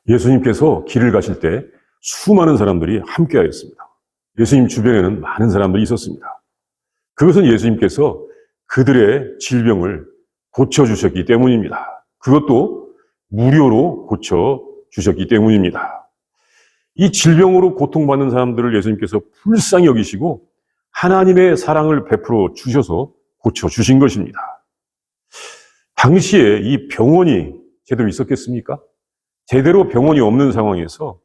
예수님께서 길을 가실 때 수많은 사람들이 함께하였습니다. 예수님 주변에는 많은 사람들이 있었습니다. 그것은 예수님께서 그들의 질병을 고쳐주셨기 때문입니다. 그것도 무료로 고쳐주셨기 때문입니다. 이 질병으로 고통받는 사람들을 예수님께서 불쌍히 여기시고 하나님의 사랑을 베풀어 주셔서 고쳐주신 것입니다. 당시에 이 병원이 제대로 있었겠습니까? 제대로 병원이 없는 상황에서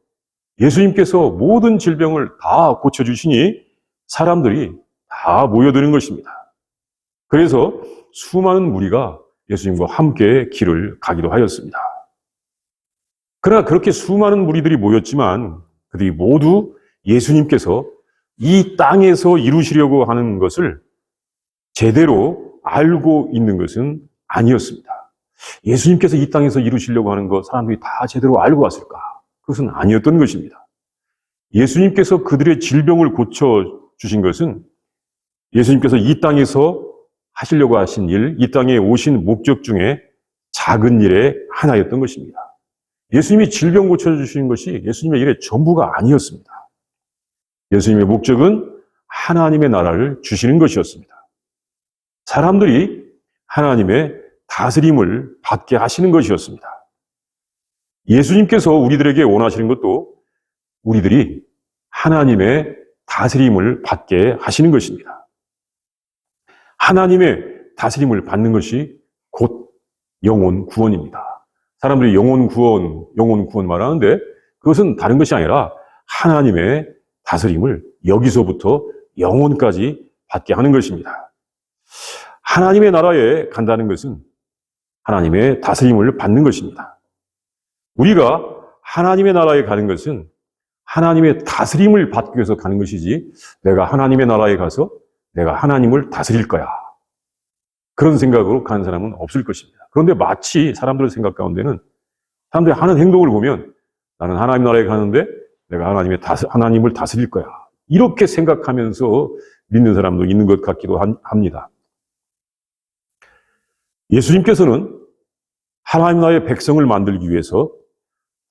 예수님께서 모든 질병을 다 고쳐주시니 사람들이 다 모여드는 것입니다. 그래서 수많은 무리가 예수님과 함께 길을 가기도 하였습니다. 그러나 그렇게 수많은 무리들이 모였지만 그들이 모두 예수님께서 이 땅에서 이루시려고 하는 것을 제대로 알고 있는 것은 아니었습니다. 예수님께서 이 땅에서 이루시려고 하는 것 사람들이 다 제대로 알고 왔을까? 그것은 아니었던 것입니다. 예수님께서 그들의 질병을 고쳐주신 것은 예수님께서 이 땅에서 하시려고 하신 일, 이 땅에 오신 목적 중에 작은 일의 하나였던 것입니다. 예수님이 질병 고쳐주시는 것이 예수님의 일의 전부가 아니었습니다. 예수님의 목적은 하나님의 나라를 주시는 것이었습니다. 사람들이 하나님의 다스림을 받게 하시는 것이었습니다. 예수님께서 우리들에게 원하시는 것도 우리들이 하나님의 다스림을 받게 하시는 것입니다. 하나님의 다스림을 받는 것이 곧 영혼 구원입니다. 사람들이 영혼 구원 말하는데 그것은 다른 것이 아니라 하나님의 다스림을 여기서부터 영혼까지 받게 하는 것입니다. 하나님의 나라에 간다는 것은 하나님의 다스림을 받는 것입니다. 우리가 하나님의 나라에 가는 것은 하나님의 다스림을 받기 위해서 가는 것이지 내가 하나님의 나라에 가서 내가 하나님을 다스릴 거야. 그런 생각으로 가는 사람은 없을 것입니다. 그런데 마치 사람들의 생각 가운데는 사람들이 하는 행동을 보면 나는 하나님 나라에 가는데 내가 하나님을 다스릴 거야. 이렇게 생각하면서 믿는 사람도 있는 것 같기도 합니다. 예수님께서는 하나님 나라의 백성을 만들기 위해서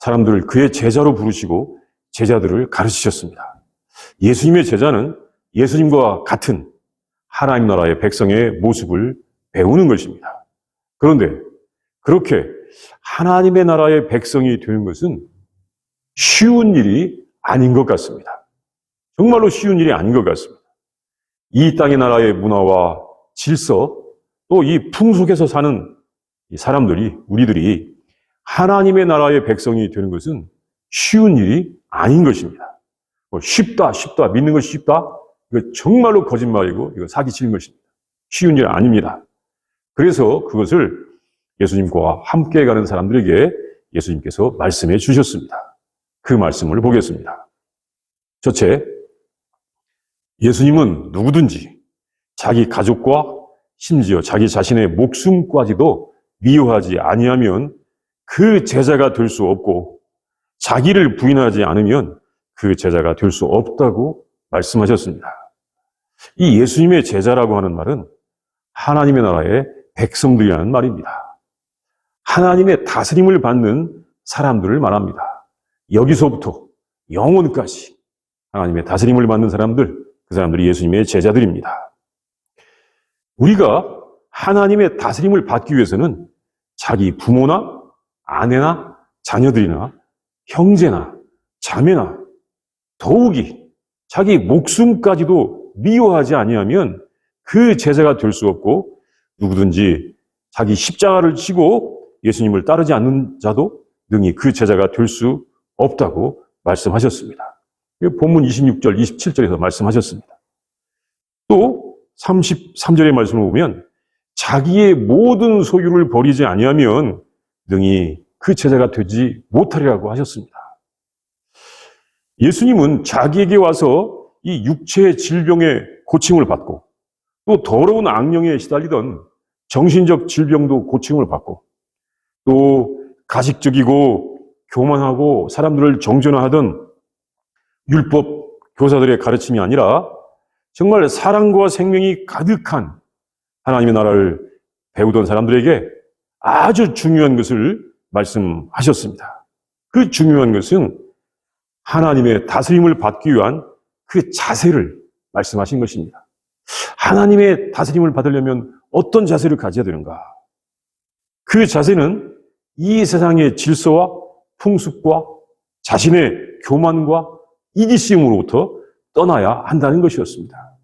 사람들을 그의 제자로 부르시고 제자들을 가르치셨습니다. 예수님의 제자는 예수님과 같은 하나님 나라의 백성의 모습을 배우는 것입니다. 그런데 그렇게 하나님의 나라의 백성이 되는 것은 쉬운 일이 아닌 것 같습니다. 정말로 쉬운 일이 아닌 것 같습니다. 이 땅의 나라의 문화와 질서, 또 이 풍속에서 사는 이 사람들이, 우리들이 하나님의 나라의 백성이 되는 것은 쉬운 일이 아닌 것입니다. 쉽다, 믿는 것이 쉽다? 이거 정말로 거짓말이고, 이거 사기치는 것입니다. 쉬운 일 아닙니다. 그래서 그것을 예수님과 함께 가는 사람들에게 예수님께서 말씀해 주셨습니다. 그 말씀을 보겠습니다. 첫째, 예수님은 누구든지 자기 가족과 심지어 자기 자신의 목숨까지도 미워하지 아니하면 그 제자가 될 수 없고 자기를 부인하지 않으면 그 제자가 될 수 없다고 말씀하셨습니다. 이 예수님의 제자라고 하는 말은 하나님의 나라의 백성들이라는 말입니다. 하나님의 다스림을 받는 사람들을 말합니다. 여기서부터 영혼까지 하나님의 다스림을 받는 사람들, 그 사람들이 예수님의 제자들입니다. 우리가 하나님의 다스림을 받기 위해서는 자기 부모나 아내나 자녀들이나 형제나 자매나 더욱이 자기 목숨까지도 미워하지 아니하면 그 제자가 될 수 없고 누구든지 자기 십자가를 지고 예수님을 따르지 않는 자도 능히 그 제자가 될 수 없다고 말씀하셨습니다. 본문 26절, 27절에서 말씀하셨습니다. 또 33절의 말씀을 보면 자기의 모든 소유를 버리지 아니하면 능히 그 제자가 되지 못하리라고 하셨습니다. 예수님은 자기에게 와서 이 육체의 질병의 고침을 받고 또 더러운 악령에 시달리던 정신적 질병도 고침을 받고 또 가식적이고 교만하고 사람들을 정죄하던 율법 교사들의 가르침이 아니라 정말 사랑과 생명이 가득한 하나님의 나라를 배우던 사람들에게 아주 중요한 것을 말씀하셨습니다. 그 중요한 것은 하나님의 다스림을 받기 위한 그 자세를 말씀하신 것입니다. 하나님의 다스림을 받으려면 어떤 자세를 가져야 되는가? 그 자세는 이 세상의 질서와 풍습과 자신의 교만과 이기심으로부터 떠나야 한다는 것이었습니다.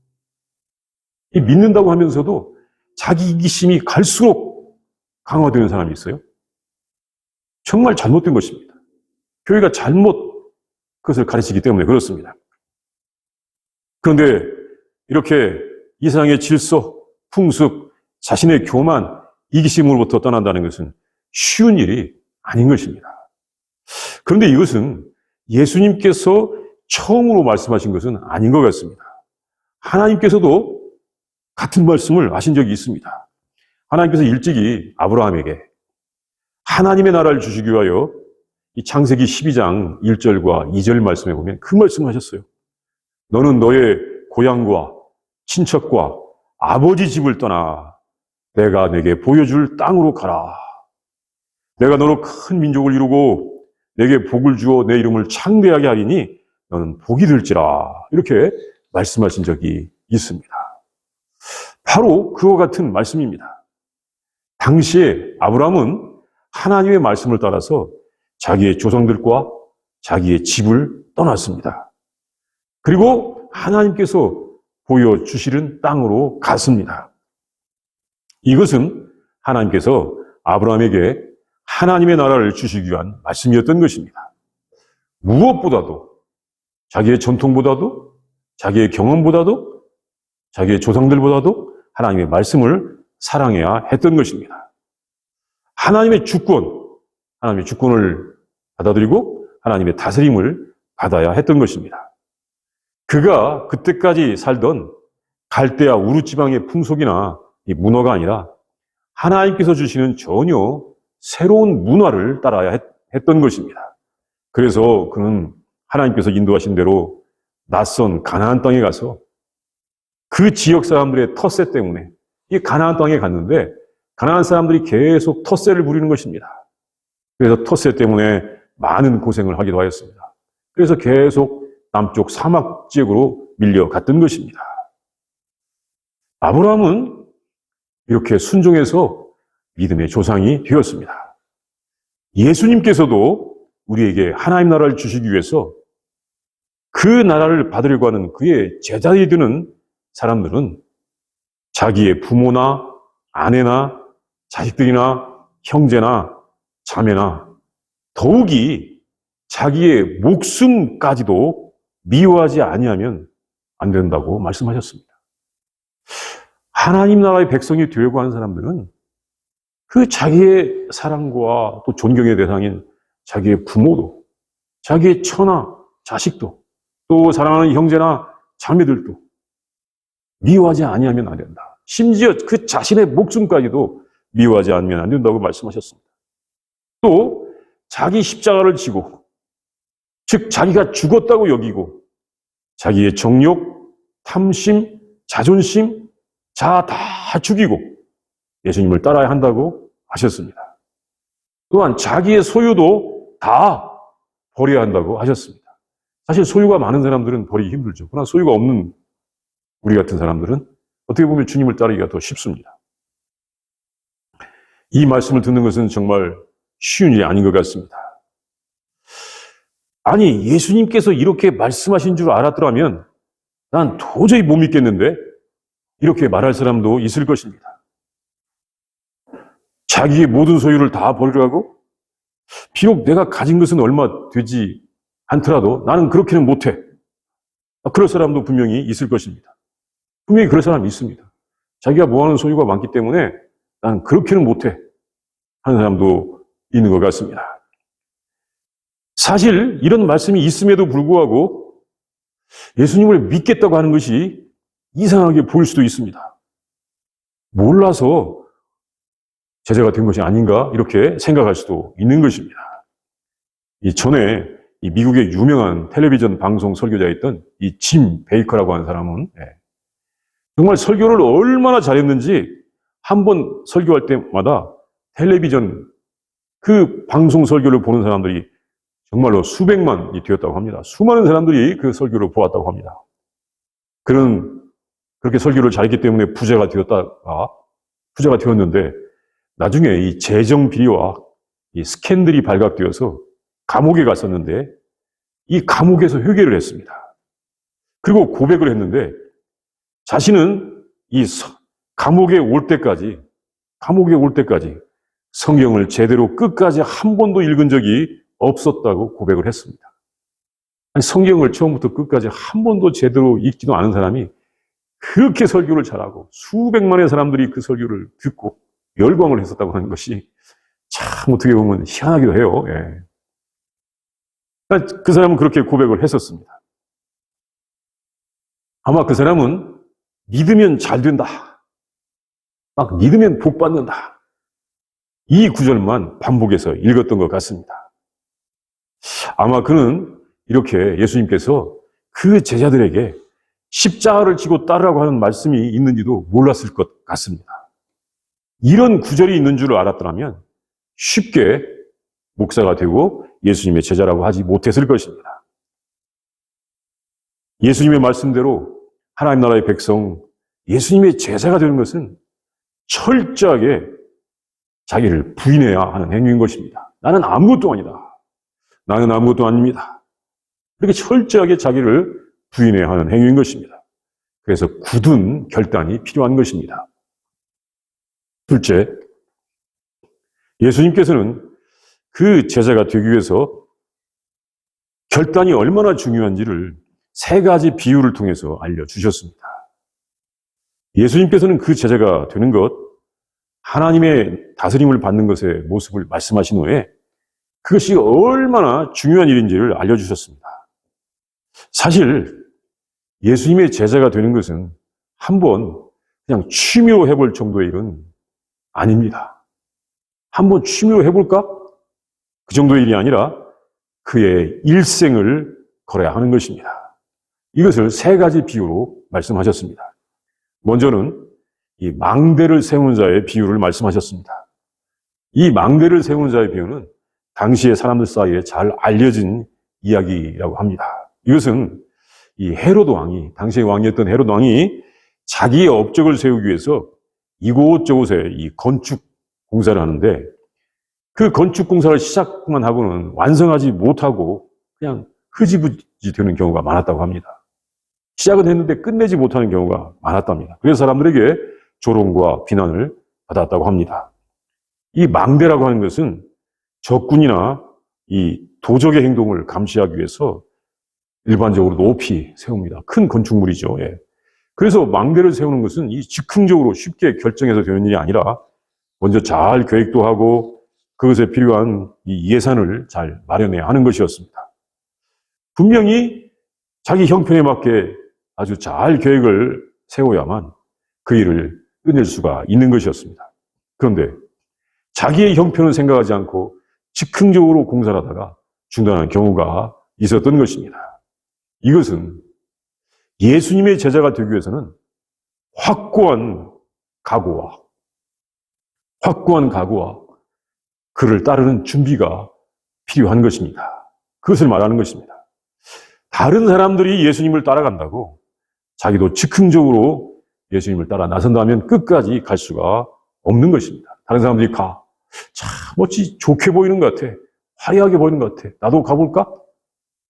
이 믿는다고 하면서도 자기 이기심이 갈수록 강화되는 사람이 있어요. 정말 잘못된 것입니다. 교회가 잘못 그것을 가르치기 때문에 그렇습니다. 그런데 이렇게 이 세상의 질서, 풍습, 자신의 교만, 이기심으로부터 떠난다는 것은 쉬운 일이 아닌 것입니다. 그런데 이것은 예수님께서 처음으로 말씀하신 것은 아닌 것 같습니다. 하나님께서도 같은 말씀을 하신 적이 있습니다. 하나님께서 일찍이 아브라함에게 하나님의 나라를 주시기 위하여 이 창세기 12장 1절과 2절 말씀에 보면 그 말씀을 하셨어요. 너는 너의 고향과 친척과 아버지 집을 떠나 내가 내게 보여줄 땅으로 가라. 내가 너로 큰 민족을 이루고 내게 복을 주어 내 이름을 창대하게 하리니 너는 복이 될지라. 이렇게 말씀하신 적이 있습니다. 바로 그와 같은 말씀입니다. 당시에 아브라함은 하나님의 말씀을 따라서 자기의 조상들과 자기의 집을 떠났습니다. 그리고 하나님께서 보여주시는 땅으로 갔습니다. 이것은 하나님께서 아브라함에게 하나님의 나라를 주시기 위한 말씀이었던 것입니다. 무엇보다도 자기의 전통보다도 자기의 경험보다도 자기의 조상들보다도 하나님의 말씀을 사랑해야 했던 것입니다. 하나님의 주권을 받아들이고 하나님의 다스림을 받아야 했던 것입니다. 그가 그때까지 살던 갈대아 우르 지방의 풍속이나 이 문화가 아니라 하나님께서 주시는 전혀 새로운 문화를 따라야 했던 것입니다. 그래서 그는 하나님께서 인도하신 대로 낯선 가나안 땅에 가서 그 지역 사람들의 텃세 때문에 이 가나안 땅에 갔는데 가나안 사람들이 계속 텃세를 부리는 것입니다. 그래서 텃세 때문에 많은 고생을 하기도 하였습니다. 그래서 계속 남쪽 사막 지역으로 밀려갔던 것입니다. 아브라함은 이렇게 순종해서 믿음의 조상이 되었습니다. 예수님께서도 우리에게 하나님 나라를 주시기 위해서 그 나라를 받으려고 하는 그의 제자들이 되는 사람들은 자기의 부모나 아내나 자식들이나 형제나 자매나 더욱이 자기의 목숨까지도 미워하지 아니하면 안 된다고 말씀하셨습니다. 하나님 나라의 백성이 되려고 하는 사람들은 그 자기의 사랑과 또 존경의 대상인 자기의 부모도, 자기의 처나 자식도, 또 사랑하는 형제나 자매들도 미워하지 아니하면 안 된다. 심지어 그 자신의 목숨까지도 미워하지 않으면 안 된다고 말씀하셨습니다. 또 자기 십자가를 지고, 즉 자기가 죽었다고 여기고 자기의 정욕, 탐심, 자존심, 자아 다 죽이고 예수님을 따라야 한다고 하셨습니다. 또한 자기의 소유도 다 버려야 한다고 하셨습니다. 사실 소유가 많은 사람들은 버리기 힘들죠. 그러나 소유가 없는 우리 같은 사람들은 어떻게 보면 주님을 따르기가 더 쉽습니다. 이 말씀을 듣는 것은 정말 쉬운 일이 아닌 것 같습니다. 아니, 예수님께서 이렇게 말씀하신 줄 알았더라면 난 도저히 못 믿겠는데 이렇게 말할 사람도 있을 것입니다. 자기의 모든 소유를 다 버리라고? 비록 내가 가진 것은 얼마 되지 않더라도 나는 그렇게는 못해. 그럴 사람도 분명히 있을 것입니다. 분명히 그럴 사람이 있습니다. 자기가 모아놓은 소유가 많기 때문에 나는 그렇게는 못해 하는 사람도 있는 것 같습니다. 사실 이런 말씀이 있음에도 불구하고 예수님을 믿겠다고 하는 것이 이상하게 보일 수도 있습니다. 몰라서 제자가 된 것이 아닌가 이렇게 생각할 수도 있는 것입니다. 전에 미국의 유명한 텔레비전 방송 설교자였던 이 짐 베이커라고 하는 사람은 정말 설교를 얼마나 잘했는지 한 번 설교할 때마다 텔레비전 그 방송 설교를 보는 사람들이 정말로 수백만이 되었다고 합니다. 수많은 사람들이 그 설교를 보았다고 합니다. 그렇게 설교를 잘했기 때문에 부자가 되었는데, 나중에 이 재정 비리와 이 스캔들이 발각되어서 감옥에 갔었는데, 이 감옥에서 회개를 했습니다. 그리고 고백을 했는데, 자신은 이 감옥에 올 때까지 성경을 제대로 끝까지 한 번도 읽은 적이 없었다고 고백을 했습니다. 아니, 성경을 처음부터 끝까지 한 번도 제대로 읽지도 않은 사람이 그렇게 설교를 잘하고 수백만의 사람들이 그 설교를 듣고 열광을 했었다고 하는 것이 참 어떻게 보면 희한하기도 해요. 예. 그 사람은 그렇게 고백을 했었습니다. 아마 그 사람은 믿으면 잘 된다. 막 믿으면 복 받는다. 이 구절만 반복해서 읽었던 것 같습니다. 아마 그는 이렇게 예수님께서 그 제자들에게 십자가를 지고 따르라고 하는 말씀이 있는지도 몰랐을 것 같습니다. 이런 구절이 있는 줄 알았더라면 쉽게 목사가 되고 예수님의 제자라고 하지 못했을 것입니다. 예수님의 말씀대로 하나님 나라의 백성, 예수님의 제자가 되는 것은 철저하게 자기를 부인해야 하는 행위인 것입니다. 나는 아무것도 아니다. 나는 아무것도 아닙니다. 이렇게 철저하게 자기를 부인해야 하는 행위인 것입니다. 그래서 굳은 결단이 필요한 것입니다. 둘째, 예수님께서는 그 제자가 되기 위해서 결단이 얼마나 중요한지를 세 가지 비유를 통해서 알려주셨습니다. 예수님께서는 그 제자가 되는 것, 하나님의 다스림을 받는 것의 모습을 말씀하신 후에 그것이 얼마나 중요한 일인지를 알려주셨습니다. 사실 예수님의 제자가 되는 것은 한번 그냥 취미로 해볼 정도의 일은 아닙니다. 한번 취미로 해볼까? 그 정도의 일이 아니라 그의 일생을 걸어야 하는 것입니다. 이것을 세 가지 비유로 말씀하셨습니다. 먼저는 이 망대를 세우는 자의 비유를 말씀하셨습니다. 이 망대를 세우는 자의 비유는 당시의 사람들 사이에 잘 알려진 이야기라고 합니다. 이것은 이 헤롯 왕이, 당시의 왕이었던 헤롯 왕이 자기의 업적을 세우기 위해서 이곳저곳에 이 건축 공사를 하는데 그 건축 공사를 시작만 하고는 완성하지 못하고 그냥 흐지부지 되는 경우가 많았다고 합니다. 시작은 했는데 끝내지 못하는 경우가 많았답니다. 그래서 사람들에게 조롱과 비난을 받았다고 합니다. 이 망대라고 하는 것은 적군이나 이 도적의 행동을 감시하기 위해서 일반적으로 높이 세웁니다. 큰 건축물이죠. 예. 그래서 망대를 세우는 것은 이 즉흥적으로 쉽게 결정해서 되는 일이 아니라 먼저 잘 계획도 하고 그것에 필요한 이 예산을 잘 마련해야 하는 것이었습니다. 분명히 자기 형편에 맞게 아주 잘 계획을 세워야만 그 일을 끝낼 수가 있는 것이었습니다. 그런데 자기의 형편을 생각하지 않고 즉흥적으로 공사를 하다가 중단하는 경우가 있었던 것입니다. 이것은 예수님의 제자가 되기 위해서는 확고한 각오와 그를 따르는 준비가 필요한 것입니다. 그것을 말하는 것입니다. 다른 사람들이 예수님을 따라간다고 자기도 즉흥적으로 예수님을 따라 나선다면 끝까지 갈 수가 없는 것입니다. 다른 사람들이 참 멋지 좋게 보이는 것 같아. 화려하게 보이는 것 같아. 나도 가볼까?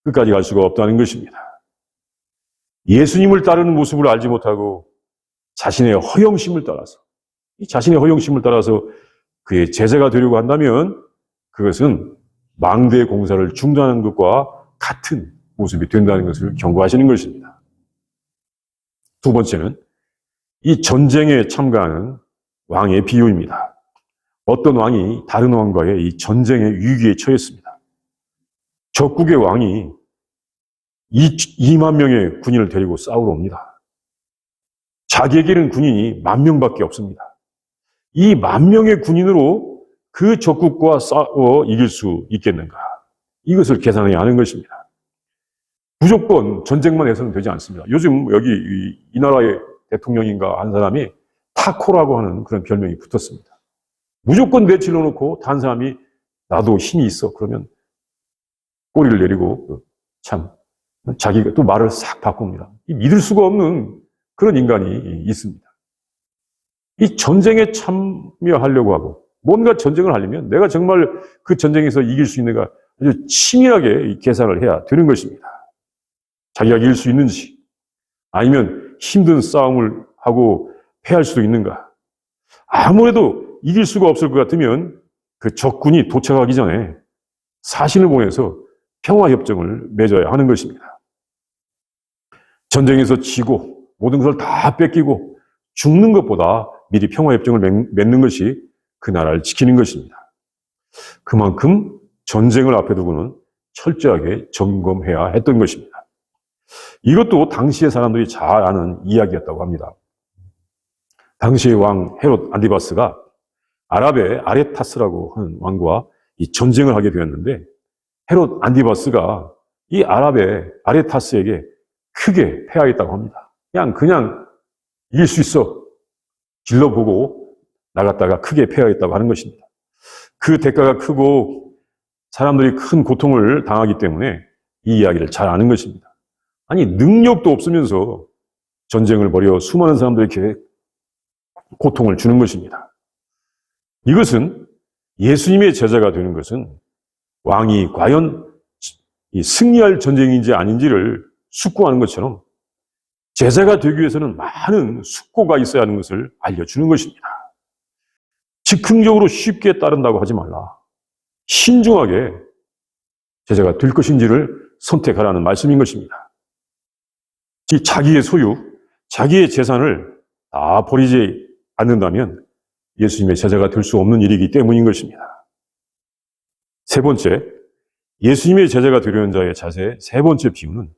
끝까지 갈 수가 없다는 것입니다. 예수님을 따르는 모습을 알지 못하고 자신의 허영심을 따라서 그의 제자가 되려고 한다면 그것은 망대 공사를 중단하는 것과 같은 모습이 된다는 것을 경고하시는 것입니다. 두 번째는 이 전쟁에 참가하는 왕의 비유입니다. 어떤 왕이 다른 왕과의 이 전쟁의 위기에 처했습니다. 적국의 왕이 2만 명의 군인을 데리고 싸우러 옵니다. 자기에게는 군인이 10,000명밖에 없습니다. 이 10,000명의 군인으로 그 적국과 싸워 이길 수 있겠는가? 이것을 계산해야 하는 것입니다. 무조건 전쟁만 해서는 되지 않습니다. 요즘 여기 이 나라의 대통령인가 한 사람이 타코라고 하는 그런 별명이 붙었습니다. 무조건 내치러 놓고 다른 사람이 나도 힘이 있어. 그러면 꼬리를 내리고 참 자기가 또 말을 싹 바꿉니다. 믿을 수가 없는 그런 인간이 있습니다. 이 전쟁에 참여하려고 하고 뭔가 전쟁을 하려면 내가 정말 그 전쟁에서 이길 수 있는가 아주 치밀하게 계산을 해야 되는 것입니다. 자기가 이길 수 있는지 아니면 힘든 싸움을 하고 패할 수도 있는가. 아무래도 이길 수가 없을 것 같으면 그 적군이 도착하기 전에 사신을 보내서 평화협정을 맺어야 하는 것입니다. 전쟁에서 지고 모든 것을 다 뺏기고 죽는 것보다 미리 평화협정을 맺는 것이 그 나라를 지키는 것입니다. 그만큼 전쟁을 앞에 두고는 철저하게 점검해야 했던 것입니다. 이것도 당시의 사람들이 잘 아는 이야기였다고 합니다. 당시의 왕 헤롯 안티바스가 아랍의 아레타스라고 하는 왕과 이 전쟁을 하게 되었는데 헤롯 안티바스가 이 아랍의 아레타스에게 크게 패하였다고 합니다. 그냥 이길 수 있어. 질러보고 나갔다가 크게 패하였다고 하는 것입니다. 그 대가가 크고 사람들이 큰 고통을 당하기 때문에 이 이야기를 잘 아는 것입니다. 아니, 능력도 없으면서 전쟁을 벌여 수많은 사람들에게 고통을 주는 것입니다. 이것은 예수님의 제자가 되는 것은 왕이 과연 승리할 전쟁인지 아닌지를 숙고하는 것처럼 제자가 되기 위해서는 많은 숙고가 있어야 하는 것을 알려주는 것입니다. 즉흥적으로 쉽게 따른다고 하지 말라. 신중하게 제자가 될 것인지를 선택하라는 말씀인 것입니다. 자기의 소유, 자기의 재산을 다 버리지 않는다면 예수님의 제자가 될 수 없는 일이기 때문인 것입니다. 세 번째, 예수님의 제자가 되려는 자의 자세의 세 번째 비유는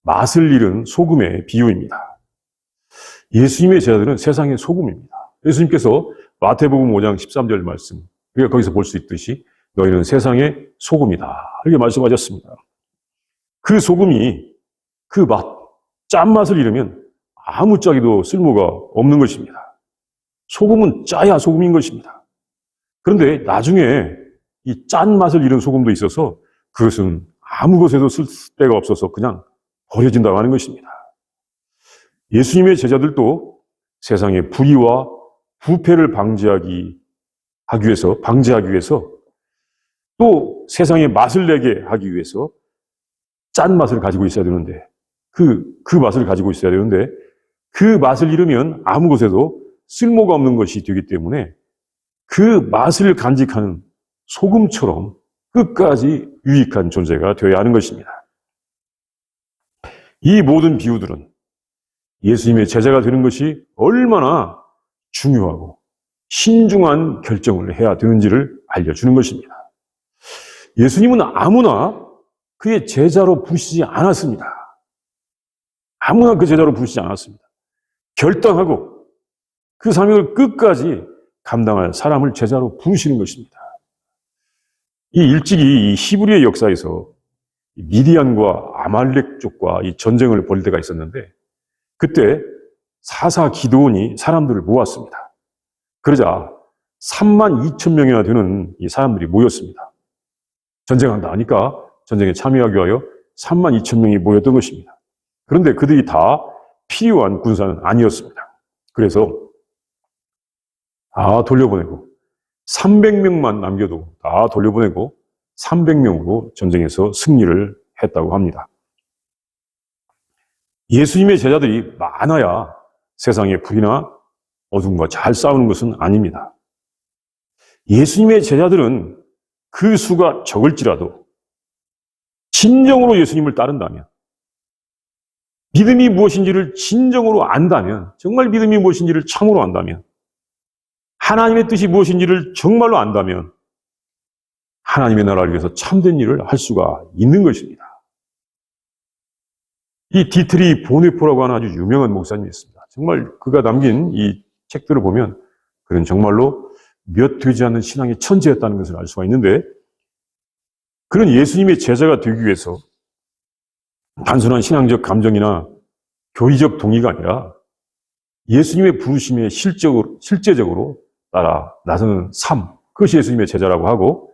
맛을 잃은 소금의 비유입니다. 예수님의 제자들은 세상의 소금입니다. 예수님께서 마태복음 5장 13절 말씀, 우리가 거기서 볼 수 있듯이 너희는 세상의 소금이다. 이렇게 말씀하셨습니다. 그 소금이 그 맛, 짠맛을 잃으면 아무짝에도 쓸모가 없는 것입니다. 소금은 짜야 소금인 것입니다. 그런데 나중에 이 짠맛을 잃은 소금도 있어서 그것은 아무 것에도 쓸 데가 없어서 그냥 버려진다고 하는 것입니다. 예수님의 제자들도 세상의 불의와 부패를 방지하기 위해서 또 세상에 맛을 내게 하기 위해서 짠맛을 가지고 있어야 되는데 그 맛을 가지고 있어야 되는데 그 맛을 잃으면 아무 것에도 쓸모가 없는 것이 되기 때문에 그 맛을 간직하는 소금처럼 끝까지 유익한 존재가 되어야 하는 것입니다. 이 모든 비유들은 예수님의 제자가 되는 것이 얼마나 중요하고 신중한 결정을 해야 되는지를 알려주는 것입니다. 예수님은 아무나 그의 제자로 부르시지 않았습니다. 아무나 그 제자로 부르시지 않았습니다. 결단하고 그 사명을 끝까지 감당할 사람을 제자로 부르시는 것입니다. 이 일찍이 이 히브리의 역사에서 미디안과 아말렉 쪽과 이 전쟁을 벌일 때가 있었는데 그때 사사 기드온이 사람들을 모았습니다. 그러자 32,000명이나 되는 이 사람들이 모였습니다. 전쟁한다 하니까 전쟁에 참여하기 위하여 32,000명이 모였던 것입니다. 그런데 그들이 다 필요한 군사는 아니었습니다. 그래서 다 돌려보내고 300명만 남겨두고 다 돌려보내고 300명으로 전쟁에서 승리를 했다고 합니다. 예수님의 제자들이 많아야 세상의 불이나 어둠과 잘 싸우는 것은 아닙니다. 예수님의 제자들은 그 수가 적을지라도 진정으로 예수님을 따른다면, 믿음이 무엇인지를 진정으로 안다면, 정말 믿음이 무엇인지를 참으로 안다면, 하나님의 뜻이 무엇인지를 정말로 안다면 하나님의 나라를 위해서 참된 일을 할 수가 있는 것입니다. 이 디트리 보네포라고 하는 아주 유명한 목사님이 있습니다. 정말 그가 남긴 이 책들을 보면 그는 정말로 몇 되지 않는 신앙의 천재였다는 것을 알 수가 있는데, 그는 예수님의 제자가 되기 위해서 단순한 신앙적 감정이나 교리적 동의가 아니라 예수님의 부르심에 실제적으로 따라 나서는 삶, 그것이 예수님의 제자라고 하고,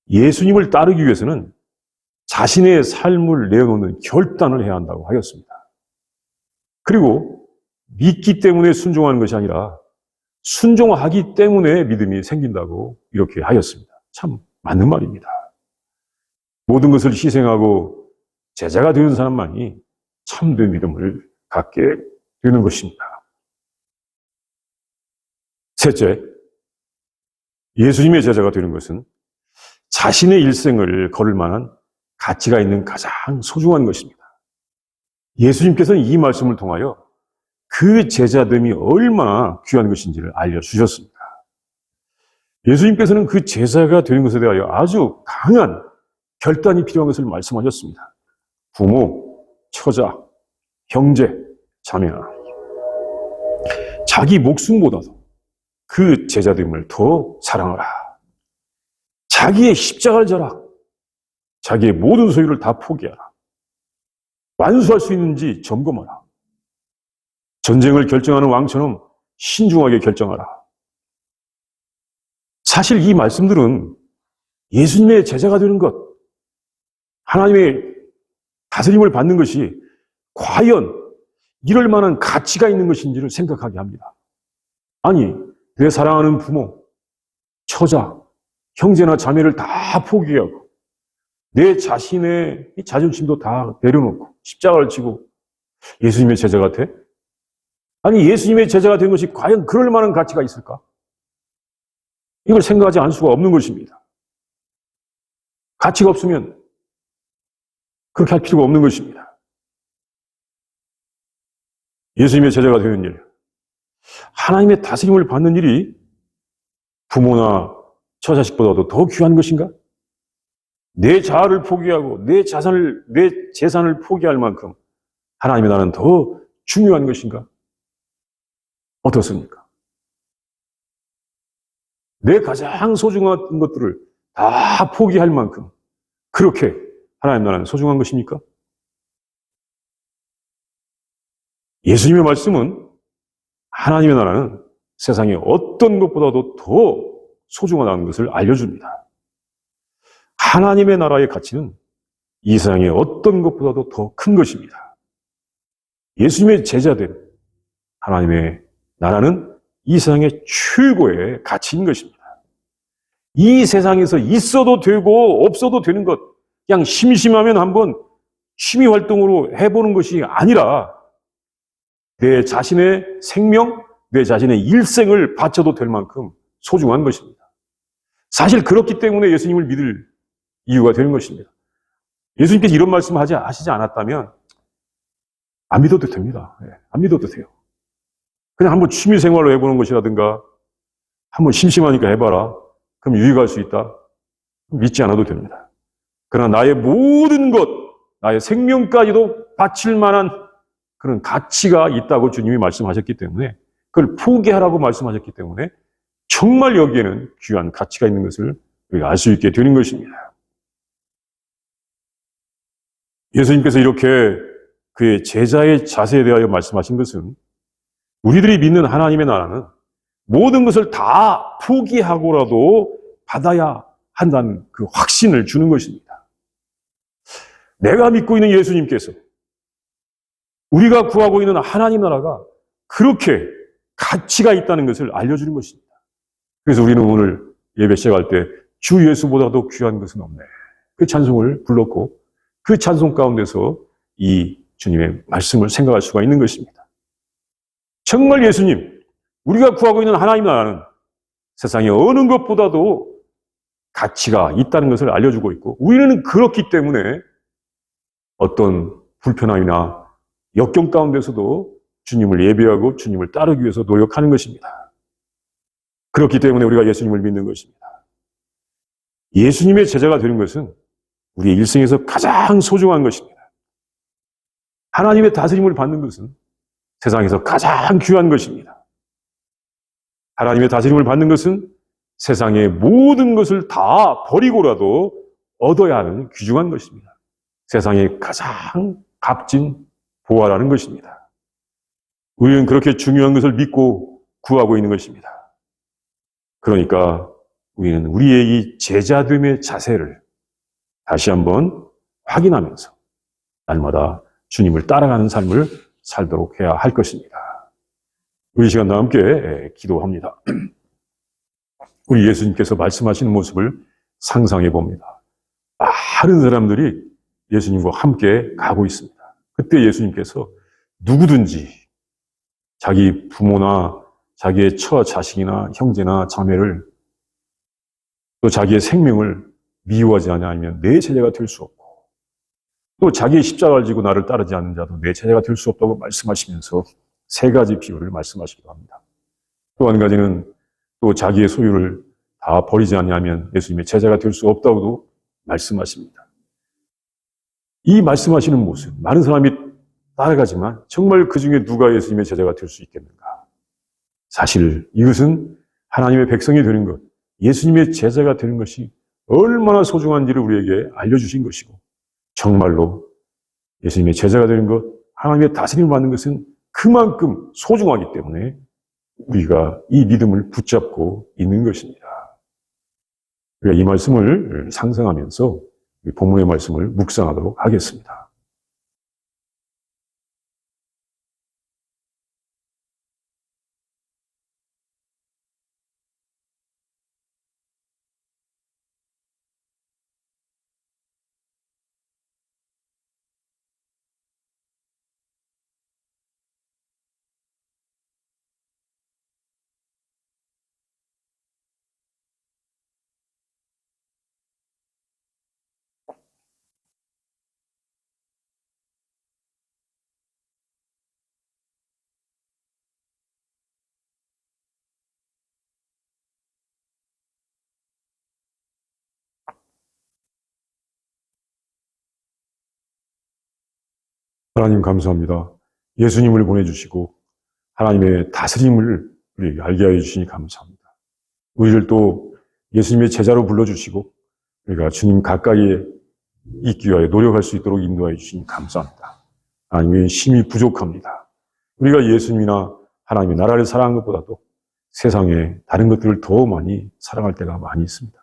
예수님을 따르기 위해서는 자신의 삶을 내어놓는 결단을 해야 한다고 하였습니다. 그리고 믿기 때문에 순종하는 것이 아니라 순종하기 때문에 믿음이 생긴다고 이렇게 하였습니다. 참 맞는 말입니다. 모든 것을 희생하고 제자가 되는 사람만이 참된 믿음을 갖게 되는 것입니다. 셋째, 예수님의 제자가 되는 것은 자신의 일생을 걸을 만한 가치가 있는 가장 소중한 것입니다. 예수님께서는 이 말씀을 통하여 그 제자됨이 얼마나 귀한 것인지를 알려주셨습니다. 예수님께서는 그 제자가 되는 것에 대하여 아주 강한 결단이 필요한 것을 말씀하셨습니다. 부모, 처자, 형제, 자매나 자기 목숨보다도 그 제자됨을 더 사랑하라. 자기의 십자가를 져라. 자기의 모든 소유를 다 포기하라. 완수할 수 있는지 점검하라. 전쟁을 결정하는 왕처럼 신중하게 결정하라. 사실 이 말씀들은 예수님의 제자가 되는 것, 하나님의 다스림을 받는 것이 과연 이럴 만한 가치가 있는 것인지를 생각하게 합니다. 아니, 내 사랑하는 부모, 처자, 형제나 자매를 다 포기하고 내 자신의 자존심도 다 내려놓고 십자가를 지고 예수님의 제자가 돼? 아니, 예수님의 제자가 된 것이 과연 그럴 만한 가치가 있을까? 이걸 생각하지 않을 수가 없는 것입니다. 가치가 없으면 그렇게 할 필요가 없는 것입니다. 예수님의 제자가 되는 일, 하나님의 다스림을 받는 일이 부모나 처자식보다도 더 귀한 것인가? 내 자아를 포기하고 내 재산을 포기할 만큼 하나님의 나라는 더 중요한 것인가? 어떻습니까? 내 가장 소중한 것들을 다 포기할 만큼 그렇게 하나님 나라는 소중한 것입니까? 예수님의 말씀은 하나님의 나라는 세상의 어떤 것보다도 더 소중하다는 것을 알려줍니다. 하나님의 나라의 가치는 이 세상의 어떤 것보다도 더 큰 것입니다. 예수님의 제자된 하나님의 나라는 이 세상의 최고의 가치인 것입니다. 이 세상에서 있어도 되고 없어도 되는 것, 그냥 심심하면 한번 취미 활동으로 해보는 것이 아니라 내 자신의 생명, 내 자신의 일생을 바쳐도 될 만큼 소중한 것입니다. 사실 그렇기 때문에 예수님을 믿을 이유가 되는 것입니다. 예수님께서 이런 말씀을 하시지 않았다면 안 믿어도 됩니다. 안 믿어도 돼요. 그냥 한번 취미 생활로 해보는 것이라든가 한번 심심하니까 해봐라. 그럼 유익할 수 있다. 믿지 않아도 됩니다. 그러나 나의 모든 것, 나의 생명까지도 바칠 만한 그런 가치가 있다고 주님이 말씀하셨기 때문에 그걸 포기하라고 말씀하셨기 때문에 정말 여기에는 귀한 가치가 있는 것을 우리가 알 수 있게 되는 것입니다. 예수님께서 이렇게 그의 제자의 자세에 대하여 말씀하신 것은 우리들이 믿는 하나님의 나라는 모든 것을 다 포기하고라도 받아야 한다는 그 확신을 주는 것입니다. 내가 믿고 있는 예수님께서 우리가 구하고 있는 하나님 나라가 그렇게 가치가 있다는 것을 알려주는 것입니다. 그래서 우리는 오늘 예배 시작할 때 주 예수보다도 귀한 것은 없네. 그 찬송을 불렀고 그 찬송 가운데서 이 주님의 말씀을 생각할 수가 있는 것입니다. 정말 예수님, 우리가 구하고 있는 하나님 나라는 세상의 어느 것보다도 가치가 있다는 것을 알려주고 있고 우리는 그렇기 때문에 어떤 불편함이나 역경 가운데서도 주님을 예배하고 주님을 따르기 위해서 노력하는 것입니다. 그렇기 때문에 우리가 예수님을 믿는 것입니다. 예수님의 제자가 되는 것은 우리의 일생에서 가장 소중한 것입니다. 하나님의 다스림을 받는 것은 세상에서 가장 귀한 것입니다. 하나님의 다스림을 받는 것은 세상의 모든 것을 다 버리고라도 얻어야 하는 귀중한 것입니다. 세상의 가장 값진 보화라는 것입니다. 우리는 그렇게 중요한 것을 믿고 구하고 있는 것입니다. 그러니까 우리는 우리의 이 제자됨의 자세를 다시 한번 확인하면서 날마다 주님을 따라가는 삶을 살도록 해야 할 것입니다. 우리 시간 다 함께 기도합니다. 우리 예수님께서 말씀하시는 모습을 상상해 봅니다. 많은 사람들이 예수님과 함께 가고 있습니다. 그때 예수님께서 누구든지 자기 부모나 자기의 처 자식이나 형제나 자매를 또 자기의 생명을 미워하지 않으면 내 제자가 될 수 없고 또 자기의 십자가를 지고 나를 따르지 않는 자도 내 제자가 될 수 없다고 말씀하시면서 세 가지 비유를 말씀하시기도 합니다. 또 한 가지는 또 자기의 소유를 다 버리지 않으면 예수님의 제자가 될 수 없다고도 말씀하십니다. 이 말씀하시는 모습, 많은 사람이 따라가지만 정말 그 중에 누가 예수님의 제자가 될 수 있겠는가? 사실 이것은 하나님의 백성이 되는 것, 예수님의 제자가 되는 것이 얼마나 소중한지를 우리에게 알려주신 것이고 정말로 예수님의 제자가 되는 것, 하나님의 다스림을 받는 것은 그만큼 소중하기 때문에 우리가 이 믿음을 붙잡고 있는 것입니다. 우리가 이 말씀을 상상하면서 본문의 말씀을 묵상하도록 하겠습니다. 하나님 감사합니다. 예수님을 보내주시고 하나님의 다스림을 우리에게 알게 하여 주시니 감사합니다. 우리를 또 예수님의 제자로 불러주시고 우리가 주님 가까이에 있기 위하여 노력할 수 있도록 인도하여 주시니 감사합니다. 하나님의 힘이 부족합니다. 우리가 예수님이나 하나님의 나라를 사랑한 것보다도 세상에 다른 것들을 더 많이 사랑할 때가 많이 있습니다.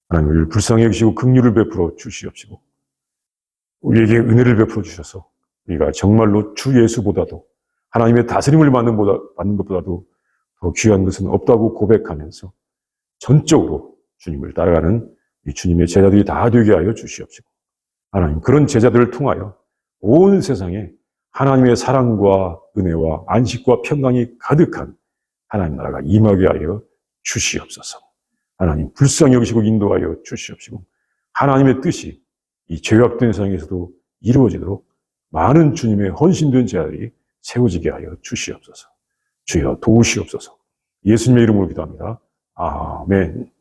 하나님 우리를 불쌍히 여기시고 긍휼을 베풀어 주시옵시고 우리에게 은혜를 베풀어 주셔서 우리가 정말로 주 예수보다도 하나님의 다스림을 받는 것보다도 더 귀한 것은 없다고 고백하면서 전적으로 주님을 따라가는 이 주님의 제자들이 다 되게 하여 주시옵시고 하나님 그런 제자들을 통하여 온 세상에 하나님의 사랑과 은혜와 안식과 평강이 가득한 하나님 나라가 임하게 하여 주시옵소서. 하나님 불쌍히 여기시고 인도하여 주시옵시고 하나님의 뜻이 이 죄악된 세상에서도 이루어지도록 많은 주님의 헌신된 제자들이 세워지게 하여 주시옵소서. 주여 도우시옵소서. 예수님의 이름으로 기도합니다. 아멘.